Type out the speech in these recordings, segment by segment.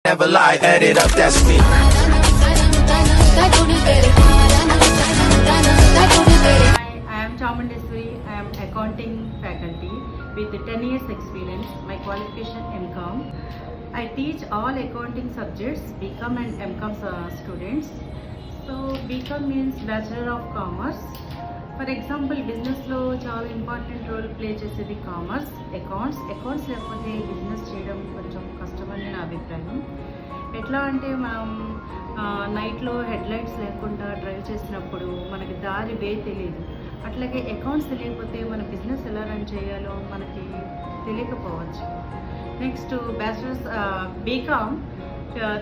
Never lie, add it up, that's me. I am Chamundeswari. I am accounting faculty with 10 years experience. My qualification MCOM. I teach all accounting subjects, BCom and MCom students. So BCom means Bachelor of Commerce. For example బిజినెస్లో చాలా important role play చేసేది commerce, accounts లేకపోతే business చేయడం కొంచెం కష్టమని నా అభిప్రాయం. ఎట్లా అంటే మనం నైట్లో హెడ్లైట్స్ లేకుండా డ్రైవ్ చేసినప్పుడు మనకి దారి తెలియదు. అట్లాగే అకౌంట్స్ తెలియకపోతే మన బిజినెస్ ఎలా రన్ చేయాలో మనకి తెలియకపోవచ్చు. Next bachelors BCom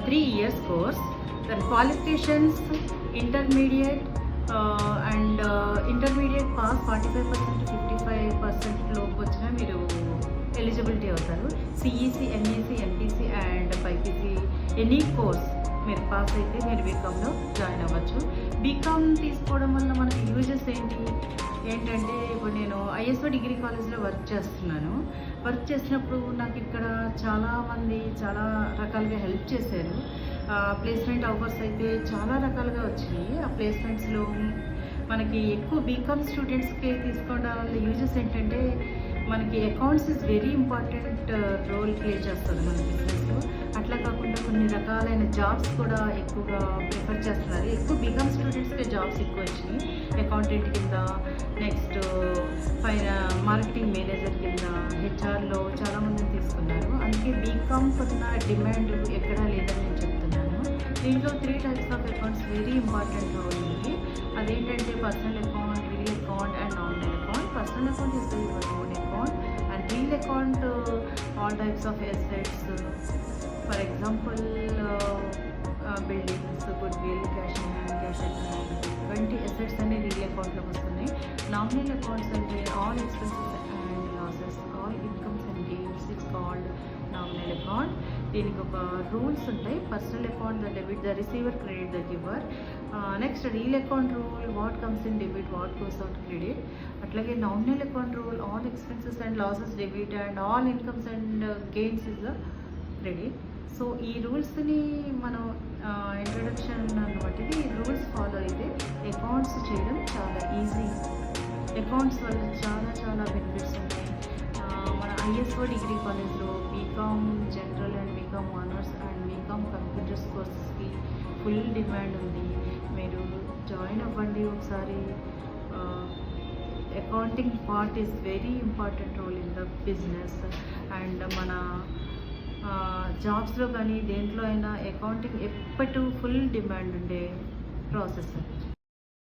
3 years course, దాని qualifications intermediate and intermediate pass 45% to 55% లోపు వచ్చినా మీరు ఎలిజిబిలిటీ అవుతారు. CEC, MEC, MPC and BiPC any course మీరు పాస్ అయితే మీరు బీకామ్లో జాయిన్ అవ్వచ్చు. బీకామ్ తీసుకోవడం వల్ల మనకి యూజెస్ ఏంటంటే ఇప్పుడు నేను ఐఎస్ఓ డిగ్రీ కాలేజ్లో వర్క్ చేసినప్పుడు నాకు ఇక్కడ చాలామంది చాలా రకాలుగా హెల్ప్ చేశారు. ప్లేస్మెంట్ ఆఫర్స్ అయితే చాలా రకాలుగా వచ్చినాయి. ఆ ప్లేస్మెంట్స్లో మనకి ఎక్కువ బీకామ్ స్టూడెంట్స్కి తీసుకోవడం వల్ల యూజెస్ ఏంటంటే మనకి accounts is very important role play చేస్తుంది మన బిజినెస్లో. అట్లా కాకుండా కొన్ని రకాలైన జాబ్స్ కూడా ఎక్కువగా ప్రిఫర్ చేస్తున్నారు. ఎక్కువ బీకామ్ స్టూడెంట్స్కి జాబ్స్ ఎక్కువ వచ్చినాయి. అకౌంటెంట్ కింద, నెక్స్ట్ మార్కెటింగ్ మేనేజర్ కింద, హెచ్ఆర్లో చాలామందిని తీసుకున్నారు. అందుకే బీకామ్ కొన్న డిమాండ్ ఎక్కడా లేదని నేను చెప్తున్నాను. దీంట్లో 3 types of accounts very important role ఉంది. అదేంటంటే personal account, real account and nominal account. Personal account is your own account and real account all types of assets. For example buildings, goodwill, cash in hand, cash at hand, 20 assets అనే real అకౌంట్లోకి వస్తున్నాయి. Nominal accounts అంటే all expenses and losses, all incomes and gains it's called nominal account. దీనికి ఒక rules ఉంటాయి. Personal account the debit, the receiver, credit the giver. Next real account rule, what comes in debit, what goes out credit. అట్లాగే nominal account rule, all expenses and losses debit and all incomes and gains is the credit. So ఈ రూల్స్ని మనం introduction అనమాట. ఇది rules follow అయితే accounts చేయడం చాలా easy. Accounts వల్ల చాలా బెనిఫిట్స్ ఉన్నాయి. మన ఐఎస్ఓ డిగ్రీ కాలేజ్లో BCom general and BCom honours and BCom computers కోర్సెస్కి ఫుల్ డిమాండ్ ఉంది. మీరు జాయిన్ అవ్వండి ఒకసారి. Accounting part is very important role in the business and మన జాబ్స్లో కానీ దేంట్లో అయినా అకౌంటింగ్ ఎప్పటి ఫుల్ డిమాండ్ ఉండే ప్రాసెస్.